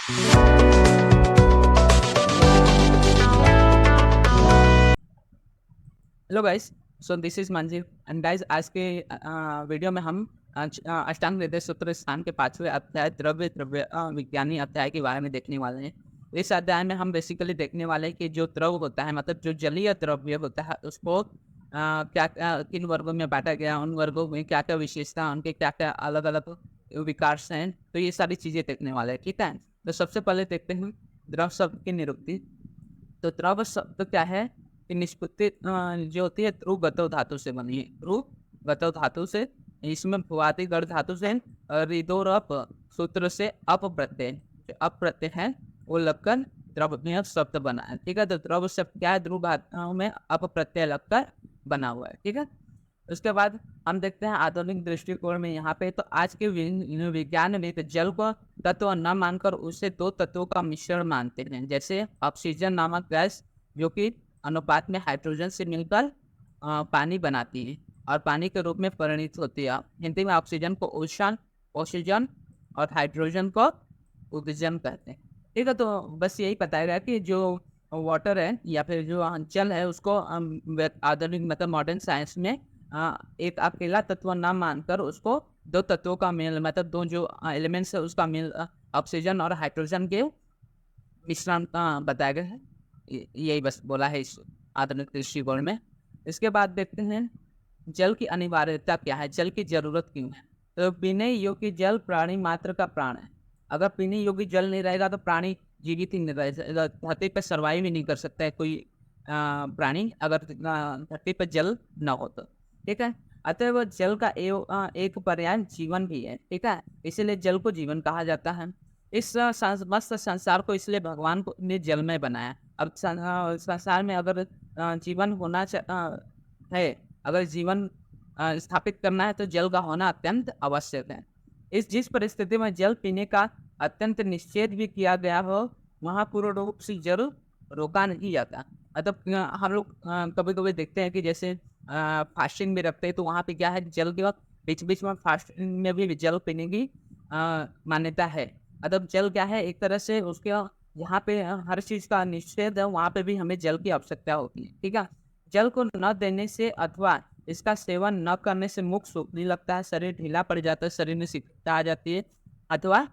Hello guys. So this is Manjeev and guys, आज के video में हम अष्टांग हृदय सूत्र स्थान के 5वें अध्याय द्रव्य द्रव्य विज्ञानी अध्याय के बारे में देखने वाले हैं। इस अध्याय में हम बेसिकली देखने वाले हैं कि जो द्रव होता है, मतलब जो जलीय द्रव्य होता है, उसको क्या किन वर्गों में बांटा गया, उन वर्गों में क्या क्या विशेषता, उनके क्या क्या अलग अलग विकास हैं, तो ये सारी चीज़ें देखने वाले हैं। ठीक है, तो सबसे पहले देखते हैं द्रव शब्द की निरुक्ति। तो द्रव शब्द क्या है कि निष्पत्ति जो होती है ध्रुव गतव धातु से बनी है। ध्रुव गतव धातु से, इसमें भुआदि गढ़ धातु से रिदोर अप सूत्र से अप प्रत्यय, जो अप प्रत्यय है वो लगकर द्रव्य शब्द बना है। ठीक है, तो द्रव शब्द क्या है, ध्रुव धातु में अप प्रत्यय लगकर बना हुआ है। ठीक है, उसके बाद हम देखते हैं आधुनिक दृष्टिकोण में यहाँ पे, तो आज के विज्ञान में तो जल को तत्व न मानकर उसे दो तत्वों का मिश्रण मानते हैं, जैसे ऑक्सीजन नामक गैस जो कि अनुपात में हाइड्रोजन से मिलकर पानी बनाती है और पानी के रूप में परिणित होती है। हिंदी में ऑक्सीजन को ओशन, ऑक्सीजन और हाइड्रोजन को ऑक्सीजन कहते हैं। ठीक है, तो बस यही बताया गया कि जो वाटर है या फिर जो जल है उसको आधुनिक मतलब मॉडर्न साइंस में एक अकेला तत्व ना मानकर उसको दो तत्वों का मेल, मतलब दो जो एलिमेंट्स है उसका मेल ऑक्सीजन और हाइड्रोजन के मिश्रण बताया गया है। यही बस बोला है इस आधुनिक दृष्टिकोण में। इसके बाद देखते हैं जल की अनिवार्यता क्या है, जल की जरूरत क्यों है। तो पीने योग्य जल प्राणी मात्र का प्राण है। अगर पीने योग्य जल नहीं रहेगा तो प्राणी जीवित ही नहीं रहेगा, धरती पर सर्वाइव ही नहीं कर सकता है कोई प्राणी, अगर धरती पर जल न हो तो। ठीक है, अतएव जल का एक पर्याय जीवन भी है। ठीक है, इसीलिए जल को जीवन कहा जाता है। इस मस्त संसार को इसलिए भगवान को ने जल में बनाया। अब संसार में अगर जीवन होना है, अगर जीवन स्थापित करना है तो जल का होना अत्यंत आवश्यक है। जिस परिस्थिति में जल पीने का अत्यंत निषेध भी किया गया हो, वहाँ पूर्ण रूप से जल रोका नहीं जाता। मतलब हम लोग कभी कभी देखते हैं कि जैसे फास्टिंग भी रखते हैं, तो वहाँ पे क्या है, जल के वक्त बीच बीच में फास्टिंग में भी जल पीने की मान्यता है। मतलब जल क्या है, एक तरह से उसके यहाँ पे हर चीज़ का निषेध है, वहाँ पे भी हमें जल की आवश्यकता होती है। ठीक है, जल को न देने से अथवा इसका सेवन न करने से मुख सूखने लगता है, शरीर ढीला पड़ जाता है, शरीर में शिथिलता आ जाती है, अथवा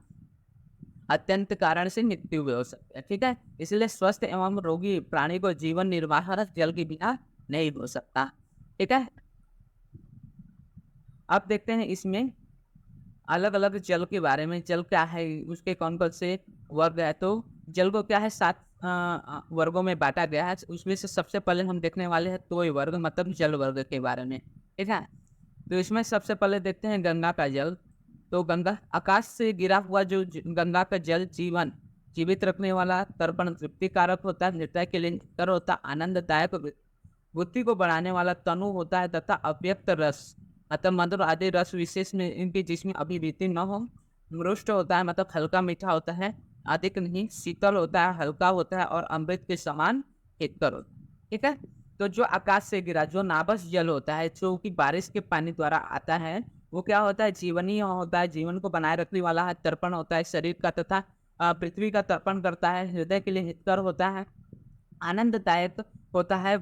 अत्यंत कारण से मृत्यु भी हो सकती है। ठीक है, इसलिए स्वस्थ एवं रोगी प्राणी को जीवन निर्वाह जल के बिना नहीं हो सकता। ठीक है, अब देखते हैं इसमें अलग अलग जल के बारे में। जल क्या है, उसके कौन कौन से वर्ग है। तो जल को क्या है 7 वर्गों में बांटा गया है। उसमें से सबसे पहले हम देखने वाले हैं तोय वर्ग, मतलब जल वर्ग के बारे में। ठीक है, तो इसमें सबसे पहले देखते हैं गंगा का जल। तो गंगा आकाश से गिरा हुआ जो गंगा का जल जीवन जीवित रखने वाला, तर्पण तृप्तिकारक होता है, निर्दय के लिए नितर होता, आनंददायक बुद्धि को बढ़ाने वाला तनु होता है, तथा अव्यक्त रस मतलब मधुर आदि रस विशेष में इनकी जिसमें अभिवृत्ति न हो, मृष्ट होता है मतलब हल्का मीठा होता है, अधिक नहीं, शीतल होता है, हल्का होता है और अमृत के समान हितकर होता है। ठीक है, तो जो आकाश से गिरा जो नाभस जल होता है, जो कि बारिश के पानी द्वारा आता है, वो क्या होता है, जीवनीय होता है, जीवन को बनाए रखने वाला है, तर्पण होता है शरीर का, तथा पृथ्वी का तर्पण करता है, हृदय के लिए हितकर होता है, आनंददायक होता है,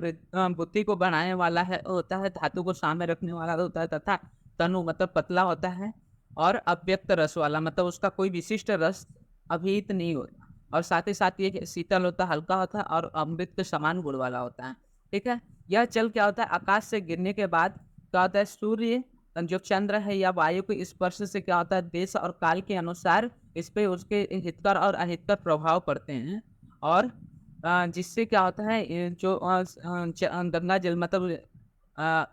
बुद्धि को बढ़ाने वाला है होता है, धातु को सामने रखने वाला होता है, तथा तनु मतलब पतला होता है, और अव्यक्त रस वाला मतलब उसका कोई विशिष्ट रस अभिहित नहीं होता, और साथ ही साथ ये शीतल होता है, हल्का होता है और अमृत के समान गुण वाला होता है। ठीक है, यह जल क्या होता है, आकाश से गिरने के बाद क्या होता है, सूर्य जो चंद्र है या वायु के स्पर्श से क्या होता है, देश और काल के अनुसार इस पे उसके हितकर और अहितकर प्रभाव पड़ते हैं, और जिससे क्या होता है, ये जो गंगा जल मतलब अ,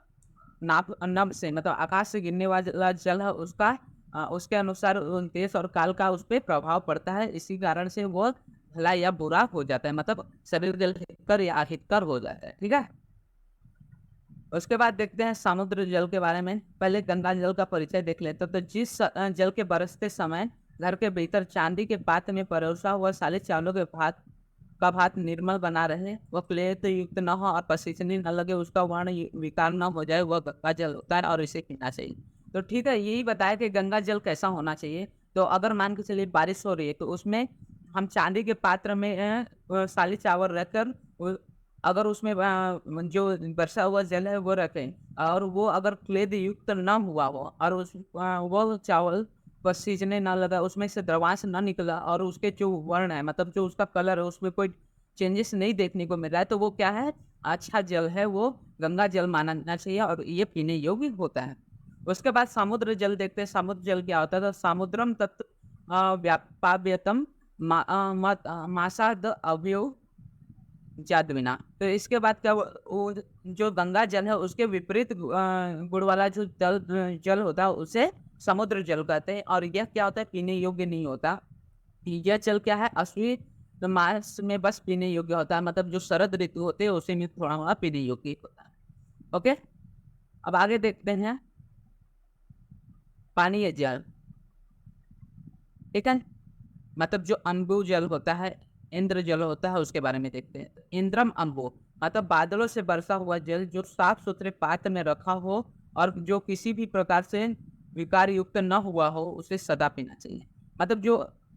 नाभ नभ से मतलब आकाश से गिरने वाला जल है उसका उसके अनुसार देश और काल का उस पे प्रभाव पड़ता है। इसी कारण से वो भला या बुरा हो जाता है, मतलब शरीर जल हितकर या अहितकर हो जाता है। ठीक है, उसके बाद देखते हैं समुद्र जल के बारे में। पहले गंगा जल का परिचय देख लेते हैं। तो जिस जल के बरसते समय घर के भीतर चांदी के पात्र में परोसा हुआ साले चावलों के भात का भात निर्मल बना रहे, वह क्लेश युक्त न हो और पसीजनी न लगे, उसका वर्ण विकार न हो जाए, वह गंगा जल होता है और इसे पीना चाहिए। तो ठीक है, यही बताया कि गंगा जल कैसा होना चाहिए। तो अगर मान के चलिए बारिश हो रही है तो उसमें हम चांदी के पात्र में साली चावल रखकर अगर उसमें जो बरसा हुआ जल है वो रखें और वो अगर क्लेद युक्त न हुआ हो और वो चावल पर सीजने ना लगा, उसमें से द्रवांश ना निकला और उसके जो वर्ण है मतलब जो उसका कलर है उसमें कोई चेंजेस नहीं देखने को मिल रहा है, तो वो क्या है, अच्छा जल है, वो गंगा जल मानना चाहिए और ये पीने योग्य होता है। उसके बाद समुद्र जल देखते हैं, समुद्र जल क्या होता है, तो समुद्रम तत् व्यापाव्यतम मासाद अवयव जादविना। तो इसके बाद क्या वो जो गंगा जल है उसके विपरीत गुण वाला जो जल होता है उसे समुद्र जल कहते हैं और यह क्या होता है, पीने योग्य नहीं होता। यह जल क्या है, असली मास में बस पीने योग्य होता है, मतलब जो शरद ऋतु होते हैं उसी में थोड़ा थोड़ा पीने योग्य होता है। ओके, अब आगे देखते हैं पानीय जल। ठीक है, मतलब जो अम्बु जल होता है, इंद्र जल होता है, उसके बारे में देखते हैं। इंद्रम अम्बु मतलब बादलों से बरसा हुआ जल जो साफ सुथरे पात्र में रखा हो और जो किसी भी प्रकार से विकार युक्त न हुआ हो उसे सदा पीना चाहिए। मतलब जो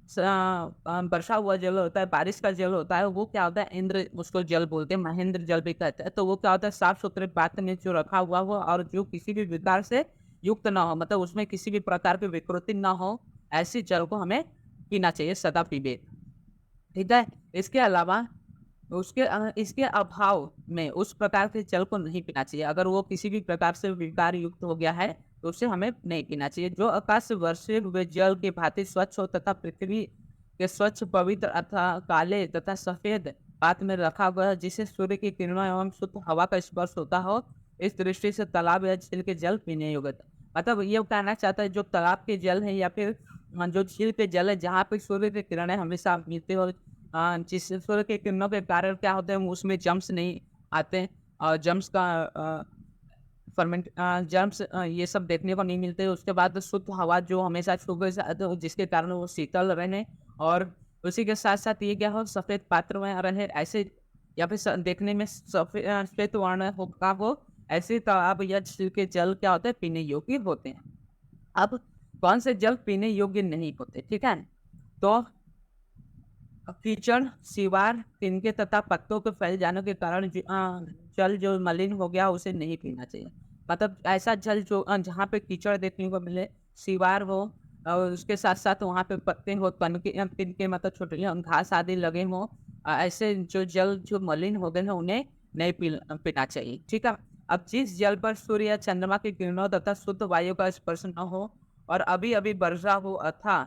बरसा हुआ जल होता है, बारिश का जल होता है, वो क्या होता है, इंद्र उसको जल बोलते हैं, महेंद्र जल भी कहते हैं। तो वो क्या होता है, साफ सुथरे पात्र में जो रखा हुआ हो और जो किसी भी विकार से युक्त ना हो, मतलब उसमें किसी भी प्रकार की विकृति ना हो, ऐसे जल को हमें पीना चाहिए, सदा पीबे। ठीक है, इसके अलावा इसके अभाव में उस प्रकार के जल को नहीं पीना चाहिए। अगर वो किसी भी प्रकार से विकार युक्त हो गया है तो उसे हमें नहीं पीना चाहिए। जो आकाश से वर्षे हुए जल के भांति स्वच्छ हो तथा पृथ्वी के स्वच्छ पवित्र अथवा काले तथा सफेद पात्र में रखा हुआ है, जिसे सूर्य की किरणों एवं शुद्ध हवा का स्पर्श होता हो, इस दृष्टि से तालाब या झील के जल पीने योग्य। मतलब ये कहना चाहता है जो तालाब के जल है या फिर जो झील के जल है जहाँ पे सूर्य की किरणें हमेशा मिलती हो, जिस सूर्य के किरणों के कारण क्या होता है उसमें जम्स नहीं आते और जम्स का जर्म्स ये सब देखने को नहीं मिलते। उसके बाद शुद्ध हवा जो हमेशा सुबह से आते हो जिसके कारण वो शीतल रहे और उसी के साथ साथ ये क्या हो, सफ़ेद पात्र में रहे ऐसे या फिर देखने में श्वेत वर्ण होगा हो, ऐसे तालाब या झील के जल क्या होते हैं, पीने योग्य होते हैं। अब कौन से जल पीने योग्य नहीं होते, ठीक है, तो कीचड़, सीवार, तिनके तथा पत्तों के फैल जाने के कारण जल जो मलिन हो गया उसे नहीं पीना चाहिए। मतलब ऐसा जल जो जहाँ पे कीचड़ देखने को मिले, सीवार हो और उसके साथ साथ वहाँ पे पत्ते हो, तिनके मतलब छोटे घास आदि लगे हों, ऐसे जो जल जो मलिन हो गए हैं उन्हें नहीं पीना चाहिए। ठीक है, अब जिस जल पर सूर्य या चंद्रमा की किरणों तथा शुद्ध वायु का स्पर्श न हो और अभी अभी वर्षा हो अथा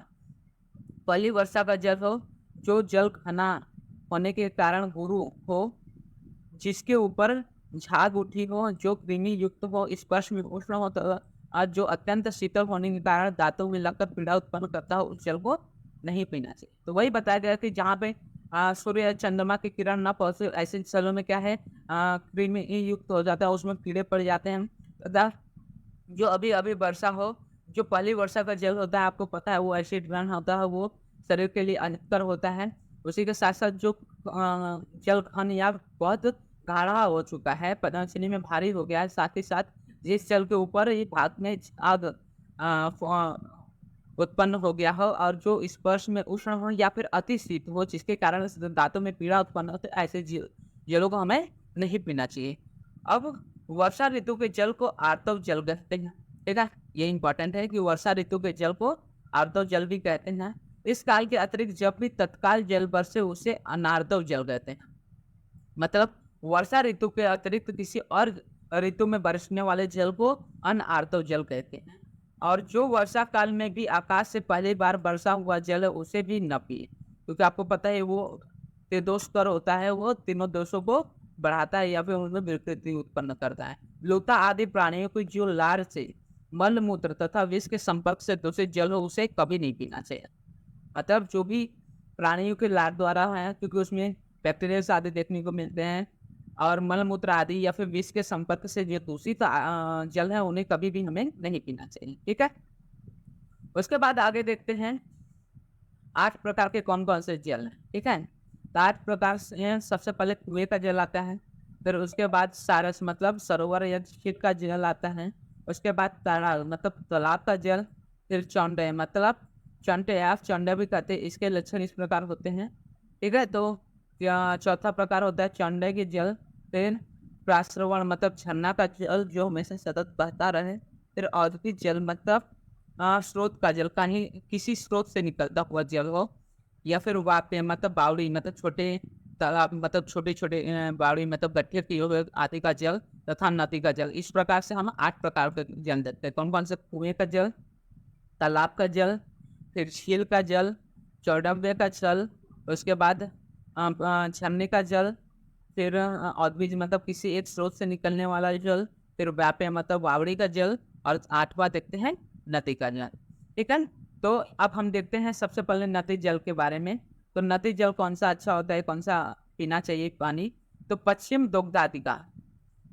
पहली वर्षा का जल हो, जो जल घना होने के कारण गुरु हो, जिसके ऊपर झाग उठी हो, जो कृमि युक्त हो, स्पर्श में उष्ण हो, तो आज जो अत्यंत शीतल होने के कारण दांतों में लगकर पीड़ा उत्पन्न करता हो, उस जल को नहीं पीना चाहिए। तो वही बताया गया कि जहाँ पे सूर्य या चंद्रमा की किरण न पहुंचे ऐसे जलों में क्या है, कृमि युक्त हो जाता है, उसमें कीड़े पड़ जाते हैं तथा जो अभी अभी वर्षा हो, जो पहली वर्षा का जल होता है आपको पता है वो एसिड रन होता है, वो शरीर के लिए हानिकर होता है। उसी के साथ साथ जो जल घन या बहुत गाढ़ा हो चुका है, पचने में भारी हो गया है, साथ ही साथ जिस जल के ऊपर ये भाग में आग उत्पन्न हो गया हो और जो स्पर्श में उष्ण हो या फिर अति शीत हो जिसके कारण दांतों में पीड़ा उत्पन्न होती है, ऐसे जलों को हमें नहीं पीना चाहिए। अब वर्षा ऋतु के जल को आर्तव जल कहते हैं। ठीक है, ये इंपॉर्टेंट है कि वर्षा ऋतु के जल को आर्तव जल भी कहते हैं। इस काल के अतिरिक्त जब भी तत्काल जल बरसे उसे अनार्तव जल कहते हैं। मतलब वर्षा ऋतु के अतिरिक्त किसी और ऋतु में बरसने वाले जल को अनार्तव जल कहते हैं। और जो वर्षा काल में भी आकाश से पहली बार वर्षा हुआ जल है उसे भी न पिए, क्योंकि आपको पता है वो त्रिदोष कर होता है, वो तीनों दोषों को बढ़ाता है या फिर उनमें विकृति उत्पन्न करता है। लूता आदि प्राणियों की जो लार से मल मूत्र तथा विष के संपर्क से दूषित जल हो उसे कभी नहीं पीना चाहिए। मतलब जो भी प्राणियों के लार द्वारा है, क्योंकि उसमें बैक्टीरिया आदि देखने को मिलते हैं और मलमूत्र आदि या फिर विष के संपर्क से जो दूषित जल है उन्हें कभी भी हमें नहीं पीना चाहिए। ठीक है, उसके बाद आगे देखते हैं 8 प्रकार के कौन कौन से जल हैं। ठीक है, तो 8 प्रकार से सबसे पहले कुएं का जल आता है, फिर उसके बाद सारस मतलब सरोवर या झील का जल आता है, उसके बाद तालाब मतलब तालाब का जल, फिर चौंडे मतलब चंटे या चंडा भी कहते हैं। इसके लक्षण इस प्रकार होते हैं, ठीक है। तो चौथा प्रकार होता है चंडे की जल, फिर प्राश्रवण मतलब झरना का जल जो हमेशा सतत बहता रहे, फिर औद्योगिक जल मतलब स्रोत का जल, कहीं किसी स्रोत से निकलता हुआ जल हो, या फिर वाप्य मतलब बावड़ी मतलब छोटे तालाब मतलब छोटे छोटे बावड़ी मतलब गड्ढे किए हुए आदि का जल, तथा नदी का जल। इस प्रकार से हम 8 प्रकार के जल देखते हैं। कौन कौन से? कुएं का जल, तालाब का जल, फिर झील का जल, चौडव्य का जल, उसके बाद झरने का जल, फिर औद्भिज मतलब किसी एक स्रोत से निकलने वाला जल, फिर व्याप्य मतलब बावड़ी का जल, और 8वां देखते हैं नदी का जल, ठीक है। तो अब हम देखते हैं सबसे पहले नदी जल के बारे में। तो नदी जल कौन सा अच्छा होता है, कौन सा पीना चाहिए पानी? तो पश्चिम दुग्धादिका,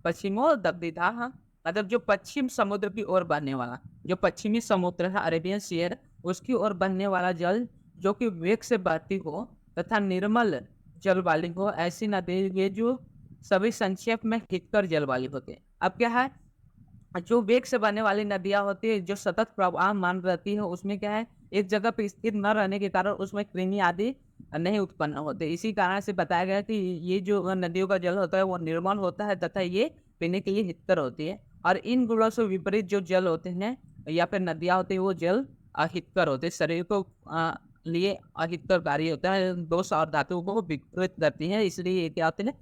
पश्चिमो दग्धिता, हाँ, मतलब जो पश्चिम समुद्र की ओर बहने वाला, जो पश्चिमी समुद्र है अरेबियन सी, उसकी ओर बहने वाला जल जो कि वेग से बहती हो तथा निर्मल जल वाली हो, ऐसी नदी ये जो सभी संक्षेप में हितकर जल वाली होती है। अब क्या है, जो वेग से बहने वाली नदियाँ होती है, जो सतत प्रवाहमान रहती है, उसमें क्या है, एक जगह पे स्थिर न रहने के कारण उसमें कृमि आदि नहीं उत्पन्न होते। इसी कारण से बताया गया कि ये जो नदियों का जल होता है वो निर्मल होता है तथा ये पीने के लिए हितकर होती है। और इन गुणों से विपरीत जो जल होते हैं या फिर नदियाँ होती है वो जल अहितकर होते हैं, शरीर को लिए अहितकरकारी होता है, दोष और धातुओं को विकृत करती है, इसलिए ये क्या होते हैं,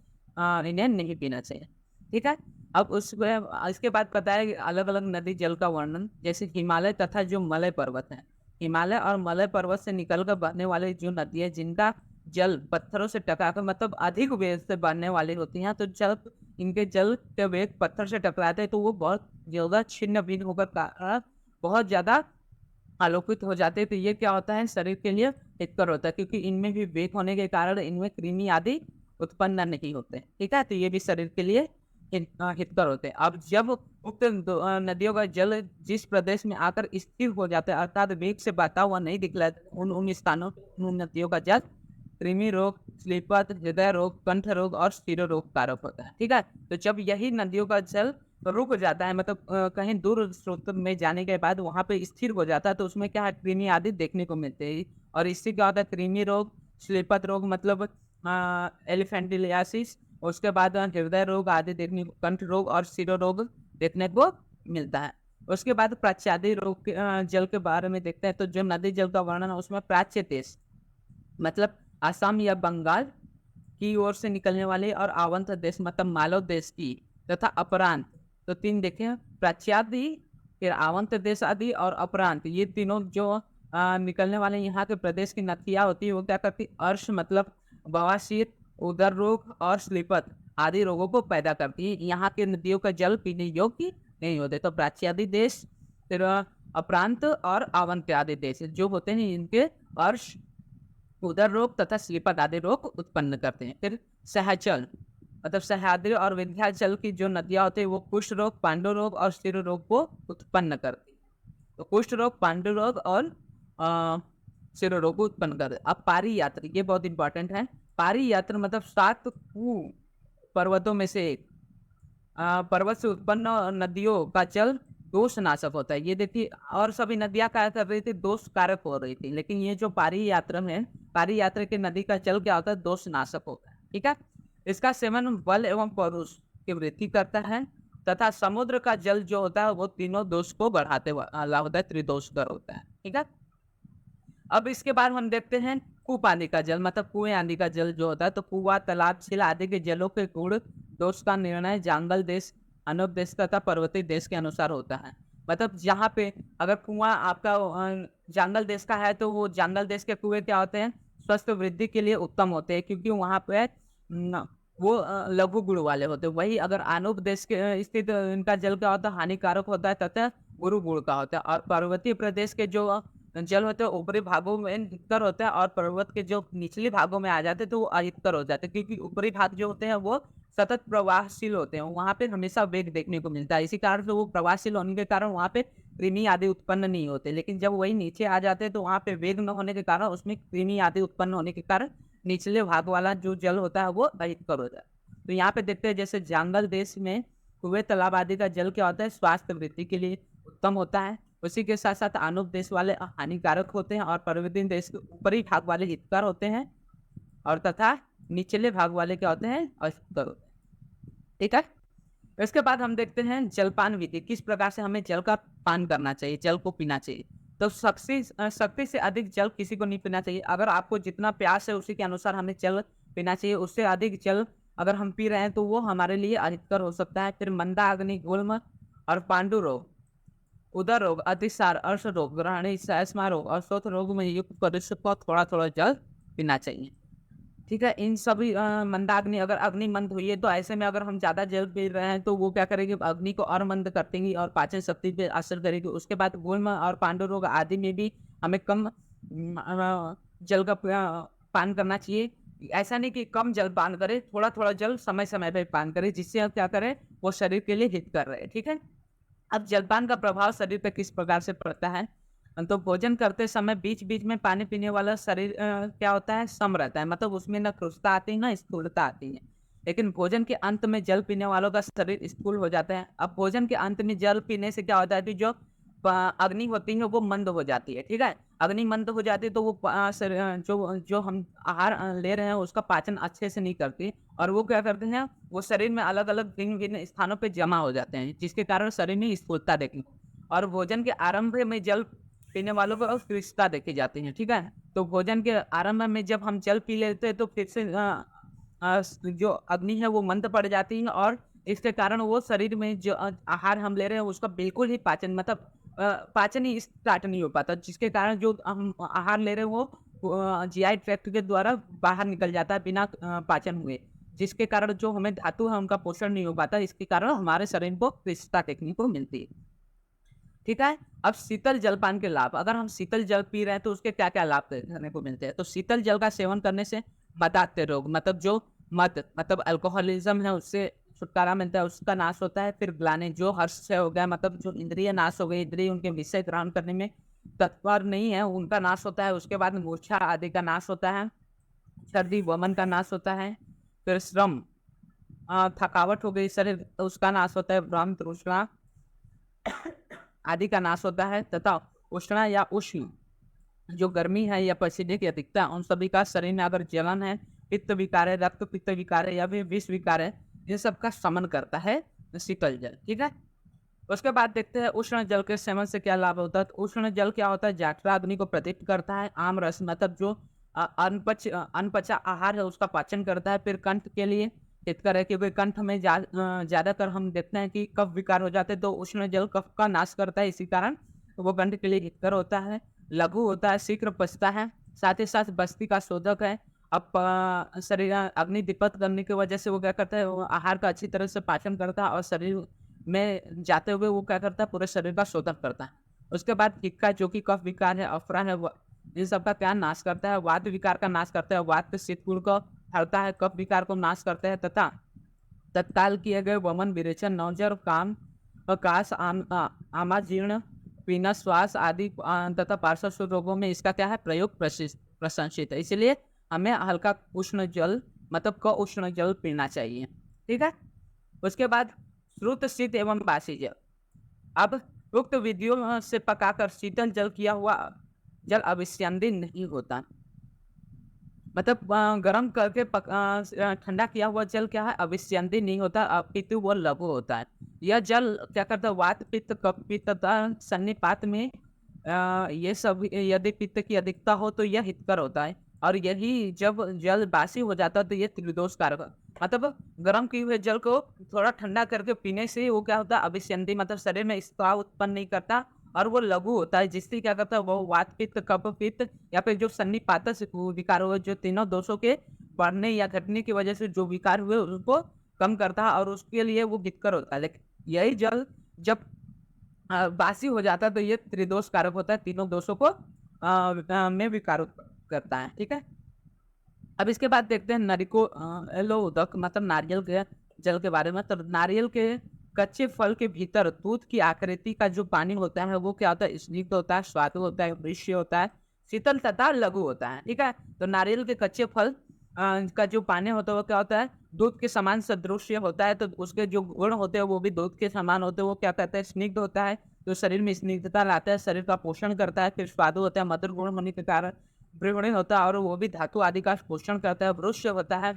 इन्हें नहीं पीना चाहिए, ठीक है। अब उसमें इसके बाद बताया कि अलग-अलग नदी जल का वर्णन, जैसे हिमालय तथा जो मलय पर्वत है। हिमालय और मलय पर्वत से निकलकर बहने वाली जो नदी है, जिनका जल पत्थरों से टकराकर मतलब अधिक वेग से बहने वाली होती हैं, तो जब इनके जल के वेग पत्थर से टकराते हैं, तो वो बहुत ज़्यादा छिन्न-भिन्न होकर बहुत ज़्यादा आलोकित हो जाते हैं। तो ये क्या होता है, शरीर के लिए हितकर होता है, क्योंकि इनमें भी वेग होने के कारण इनमें कृमि आदि उत्पन्न नहीं होते, ठीक है। तो ये भी शरीर के लिए हितकर होते हैं। अब जब उक्त नदियों का जल जिस प्रदेश में आकर स्थिर हो जाता है, अर्थात वेग से बहता हुआ नहीं दिखलाता, उन स्थानों पे उन नदियों का जल कृमि रोग, स्लीपत, हृदय रोग, कंठ रोग और शिरो रोग कारक होता है, ठीक है। तो जब यही नदियों का जल रुक जाता है, मतलब कहीं दूर स्रोत में जाने के बाद वहाँ पे स्थिर हो जाता है, तो उसमें क्या है, कृमि आदि देखने को मिलते हैं। और इससे क्या होता है, कृमि रोग, स्लीपत रोग मतलब एलिफेंटिलियासिस, उसके बाद हृदय रोग आदि देखने को, कंठ रोग और शिरो रोग देखने को मिलता है। उसके बाद प्राच्यादि रोग के जल के बारे में देखते हैं। तो जो नदी जल का वर्णन है उसमें प्राच्य देश मतलब असम या बंगाल की ओर से निकलने वाले, और आवंत देश मतलब मालव देश की, तथा अपरांत, तो 3 देखें, प्राच्यादि, फिर आवंत देश आदि और अपरांत, ये तीनों जो निकलने वाले यहाँ के प्रदेश की नदियाँ होती है, वो क्या करती, अर्श मतलब बवासीर, उदर रोग और स्लीपत आदि रोगों को पैदा करती है। यहाँ के नदियों का जल पीने योग्य नहीं होते। तो प्राच्यादि देश, फिर अपरांत और आवंत आदि देश जो होते हैं, इनके अर्श, उदर रोग तथा श्रीपद आदि रोग उत्पन्न करते हैं। फिर सहचल मतलब सह्याद्री और विंध्याचल की जो नदियाँ होती है, वो कुष्ठ रोग, पांडु रोग और शिरो रोग को उत्पन्न करती है। तो कुष्ठ रोग, पांडु रोग और शिरो रोग को उत्पन्न करते हैं। अब पारी यात्री, ये बहुत इंपॉर्टेंट है। पारी यात्री मतलब 7 पर्वतों में से एक पर्वत से उत्पन्न नदियों का जल दोष नाशक होता है। ये देखिए, और सभी नदियां क्या कर रही थी, दोष कारक हो रही थी, लेकिन ये जो पारी यात्रा है, पारी यात्रा की नदी का जल क्या होता है, दोष नाशक होता है, ठीक है। इसका सेवन बल एवं पौरुष की वृद्धि करता है, तथा समुद्र का जल जो होता है वो तीनों दोष को बढ़ाते वाला होता है, त्रिदोषकर होता है, ठीक है। अब इसके बाद हम देखते हैं कूप आदि का जल मतलब कुएं आदि का जल जो होता है। तो कुआ, तालाब, झील आदि के जलों के गुण दोष का निर्णय जंगल देश, अनूप देश तथा पर्वतीय देश के अनुसार होता है। मतलब जहाँ पे अगर कुआं आपका जंगल देश का है, तो वो जंगल देश के कुएं क्या होते हैं, स्वस्थ वृद्धि के लिए उत्तम होते हैं, क्योंकि वहाँ पे वो लघु गुण वाले होते हैं। वही अगर अनूप देश के स्थित इनका जल क्या होता है, हानिकारक होता है तथा गुरु गुण का होता है। और पर्वतीय प्रदेश के जो जल होते हैं ऊपरी भागों में हितकर होता है, और पर्वत के जो निचले भागों में आ जाते हैं तो वो अहितकर हो जाते हैं, क्योंकि ऊपरी भाग जो होते हैं वो सतत प्रवाहशील होते हैं, वहाँ पे हमेशा वेग देखने को मिलता है। इसी कारण से वो प्रवाहशील होने के कारण वहाँ पे कृमि आदि उत्पन्न नहीं होते। लेकिन जब वही नीचे आ जाते हैं तो वहाँ पे वेग न होने के कारण उसमें कृमि आदि उत्पन्न होने के कारण निचले भाग वाला जो जल होता है वो अहितकर होता है। तो यहाँ पे देखते हैं जैसे जंगल देश में कुएं, तालाब आदि का जल क्या होता है, स्वास्थ्य वृद्धि के लिए उत्तम होता है। उसी के साथ-साथ अनुपदेश वाले हानिकारक होते हैं और परिवर्तन देश के ऊपरी भाग वाले हितकर होते हैं और तथा निचले भाग वाले क्या होते हैं? अहितकर होते हैं। ठीक है? इसके बाद हम देखते हैं जलपान विधि, किस प्रकार से हमें जल का पान करना चाहिए, जल को पीना चाहिए। तो शक्ति से अधिक जल किसी को नहीं पीना चाहिए। अगर आपको जितना प्यास है उसी के अनुसार हमें जल पीना चाहिए। उससे अधिक जल अगर हम पी रहे हैं तो वो हमारे लिए अहितकर हो सकता है। फिर मंदाग्नि, गुल्म और पांडु रोग, उदर रोग, अतिसार, अर्श रोग, ग्रहणी, श्लेष्मा रोग और श्रोत रोग में युक्त मनुष्य को थोड़ा-थोड़ा जल पीना चाहिए। ठीक है, इन सभी मंदाग्नि, अगर अग्नि मंद हुई है तो ऐसे में अगर हम ज़्यादा जल पी रहे हैं तो वो क्या करेगी, अग्नि को और मंद कर देंगी और पाचन शक्ति पे असर करेगी। उसके बाद गुल्म और पांडु रोग आदि में भी हमें कम जल का पान करना चाहिए। ऐसा नहीं कि कम जल पान करें, थोड़ा-थोड़ा जल समय-समय पे पान करें, जिससे हम क्या करें, वो शरीर के लिए हित कर रहे हैं। ठीक है? अब जलपान का प्रभाव शरीर पे किस प्रकार से पड़ता है? तो भोजन करते समय बीच-बीच में पानी पीने वाला शरीर क्या होता है, सम रहता है। मतलब उसमें ना कृशता आती है, ना स्थूलता आती है। लेकिन भोजन के अंत में जल पीने वालों का शरीर स्थूल हो जाता है। अब भोजन के अंत में जल पीने से क्या होता है कि जो अग्नि होती है वो मंद हो जाती है, ठीक है? अग्नि मंद हो जाती है तो वो जो जो हम आहार ले रहे हैं उसका पाचन अच्छे से नहीं करती और वो क्या करते हैं, वो शरीर में अलग-अलग भिन्न-भिन्न स्थानों पे जमा हो जाते हैं, जिसके कारण शरीर में स्थूलता देखी और भोजन के आरंभ में जल पीने वालों को कृशता देखी जाती है, ठीक है? तो भोजन के आरंभ में जब हम जल पी लेते हैं तो फिर से जो अग्नि है वो मंद पड़ जाती है और इसके कारण वो शरीर में जो आहार हम ले रहे हैं उसका बिल्कुल ही पाचन मतलब पाचन ही स्टार्ट नहीं हो पाता, जिसके कारण जो हम आहार ले रहे हैं वो जीआई ट्रैक्ट के द्वारा बाहर निकल जाता है बिना पाचन हुए। जिसके कारण जो हमें धातु है उनका पोषण नहीं हो पाता, इसके कारण हमारे शरीर को कृशता देखने को मिलती है। ठीक है? अब शीतल जलपान के लाभ, अगर हम शीतल जल पी रहे हैं तो उसके क्या-क्या लाभ देखने को मिलते हैं? तो शीतल जल का सेवन करने से मदात्य रोग, मतलब जो मद मतलब अल्कोहलिज़्म है उससे छुटकारा मिलता है, उसका नाश होता है। फिर ग्लानि, जो हर्ष से हो गया मतलब जो इंद्रिय नाश हो गई, इंद्रिय उनके विषय ग्रहण करने में तत्पर नहीं है, उनका नाश होता है। उसके बाद मूर्छा आदि का नाश होता है, सर्दी, वमन का नाश होता है। फिर श्रम, थकावट हो गई शरीर, उसका नाश होता है। भ्रम, तृष्णा आदि का नाश होता है तथा उष्णा या उष्ण, जो गर्मी है या पसीने की अधिकता, उन सभी का शरीर में अगर जलन है, पित्त विकार है, रक्त पित्त विकार है या फिर विष विकार है, ये सब का शमन करता है शीतल जल। ठीक है? उसके बाद देखते हैं उष्ण जल के सेवन से क्या लाभ होता है। तो उष्ण जल क्या होता है, जठरा अग्नि को प्रदीप्त करता है। आम रस मतलब जो अनपचा आहार है उसका पाचन करता है। फिर कंठ के लिए हितकर है, क्योंकि कंठ में ज़्यादातर हम देखते हैं कि कफ विकार हो जाते हैं, तो उष्ण जल कफ का नाश करता है, इसी कारण वो कंठ के लिए हितकर होता है। लघु होता है, शीघ्र पचता है, साथ ही साथ बस्ती का शोधक है। अब शरीर अग्नि दीपक करने की वजह से वो क्या करता है, वो आहार का अच्छी तरह से पाचन करता है और शरीर में जाते हुए वो क्या करता है, पूरे शरीर का शोधन करता है। उसके बाद हिक्का, जो कि कफ विकार है, अफरा है, इन सब का क्या नाश करता है, वात विकार का नाश करता है, वात शीतकुल को हरता है, कफ विकार को नाश करता है तथा तत्काल किए गए वमन, विरेचन, नौजर, काम, काश, आमाजीर्ण, पीना, श्वास आदि तथा पार्श्व रोगों में इसका क्या है, प्रयोग प्रशंसित है। इसलिए हमें हल्का उष्ण जल मतलब क उष्ण जल पीना चाहिए। ठीक है? उसके बाद श्रुत, शीत एवं बासी जल। अब उक्त विधियों से पकाकर शीतल जल किया हुआ जल अभिसंधि नहीं होता। मतलब गर्म करके ठंडा किया हुआ जल क्या है, अभिसंधि नहीं होता, अपितु वो लघु होता है। यह जल क्या करता है, वात, पित्त, कफ पित्त तथा सन्निपात में ये सब यदि पित्त की अधिकता हो तो यह हितकर होता है और यही जब जल बासी हो जाता है तो यह त्रिदोष कारक है। मतलब गर्म किए हुए जल को थोड़ा ठंडा करके पीने से वो क्या होता है, अभिसंधि मतलब शरीर में स्त्राव उत्पन्न नहीं करता और वो लघु होता है, जिससे क्या करता है, वो वात पित्त, कफ पित्त या फिर जो सन्निपात से विकार हुए, जो तीनों दोषों के बढ़ने या घटने की वजह से जो विकार हुए उसको कम करता है और उसके लिए वो हितकर होता है। लेकिन यही जल जब बासी हो जाता है तो ये त्रिदोष कारक होता है, तीनों दोषों को में विकार करता है। ठीक है? अब इसके बाद देखते हैं एलोउदक मतलब नारियल के जल के बारे में। तो नारियल के कच्चे फल के भीतर दूध की आकृति का जो पानी होता है वो क्या होता है, स्निग्ध होता है, स्वादु होता है, दृश्य होता है, शीतल तथा लघु होता है। ठीक है? तो नारियल के कच्चे फल का जो पानी होता है वो क्या होता है, दूध के समान सदृश्य होता है। तो उसके जो गुण होते हैं वो भी दूध के समान होते हैं। वो क्या कहते हैं, स्निग्ध होता है, तो शरीर में स्निग्धता लाता है, शरीर का पोषण करता है, फिर स्वादु होता है, मधुर गुण होने के कारण वृवणीय होता है और वो भी धातु आदि का पोषण करता है। वृष्य होता है,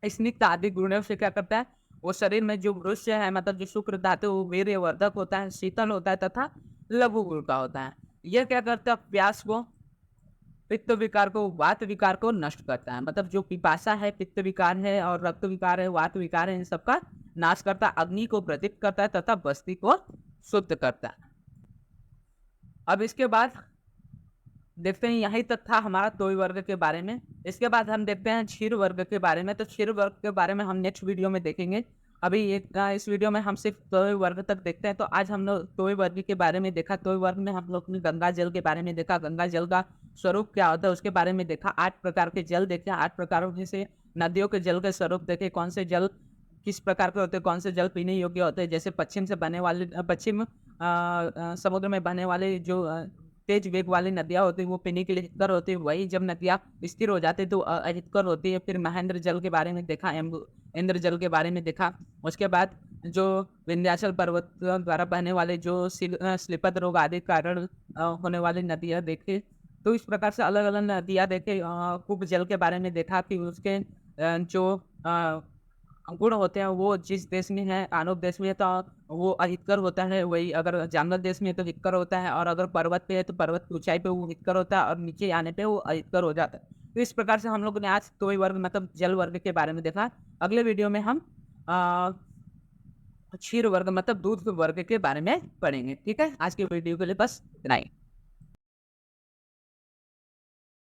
स्निग्ध आदि गुणों से क्या करता है, वो शरीर में जो वृष्य है मतलब जो शुक्र धातु वो वीर्यवर्धक होता है, शीतल होता है तथा लघु गुण का होता है। यह क्या करता है, प्यास को, पित्त विकार को, वात विकार को नष्ट करता है। मतलब जो पिपासा है, पित्त विकार है और रक्त विकार है, वात विकार है, इन सबका नाश करता है, अग्नि को प्रदीप्त करता है तथा बस्ती को शुद्ध करता है। अब इसके बाद देखते हैं, यही तक था हमारा तोय वर्ग के बारे में। इसके बाद हम देखते हैं क्षीर वर्ग के बारे में। तो क्षीर वर्ग के बारे में हम नेक्स्ट वीडियो में देखेंगे। अभी इस वीडियो में हम सिर्फ तोय वर्ग तक देखते हैं। तो आज हम लोग तोय वर्ग के बारे में देखा। तोय वर्ग में हम लोग ने गंगा जल के बारे में देखा, गंगा जल का स्वरूप क्या होता है उसके बारे में देखा, 8 प्रकार के जल देखे, 8 प्रकारों में से नदियों के जल के स्वरूप देखे, कौन से जल किस प्रकार के होते हैं, कौन से जल पीने योग्य होते हैं। जैसे पश्चिम से बहने वाले पश्चिम समुद्र में बहने वाले जो तेज वेग वाली नदियाँ होती हैं वो पीने के लिए हितकर होती है। वही जब नदियाँ स्थिर हो जाती है तो अहितकर होती है। फिर महेंद्र जल के बारे में देखा, इंद्र जल के बारे में देखा। उसके बाद जो विंध्याचल पर्वत द्वारा बहने वाले जो श्लीपद रोग आदि कारण होने वाली नदियाँ देखे। तो इस प्रकार से अलग अलग नदियाँ देखे। कुब जल के बारे में देखा कि उसके जो गुण होते हैं वो जिस देश में है, आनोप देश में है तो वो अहितकर होता है, वही अगर जंगल देश में है तो हितकर होता है, और अगर पर्वत पे है तो पर्वत की ऊंचाई पे वो हितकर होता है और नीचे आने पे वो अहितकर हो जाता है। तो इस प्रकार से हम लोगों ने आज तोय वर्ग मतलब जल वर्ग के बारे में देखा। अगले वीडियो में हम क्षीर वर्ग मतलब दूध वर्ग के बारे में पढ़ेंगे। ठीक है, आज के वीडियो के लिए बस इतना ही।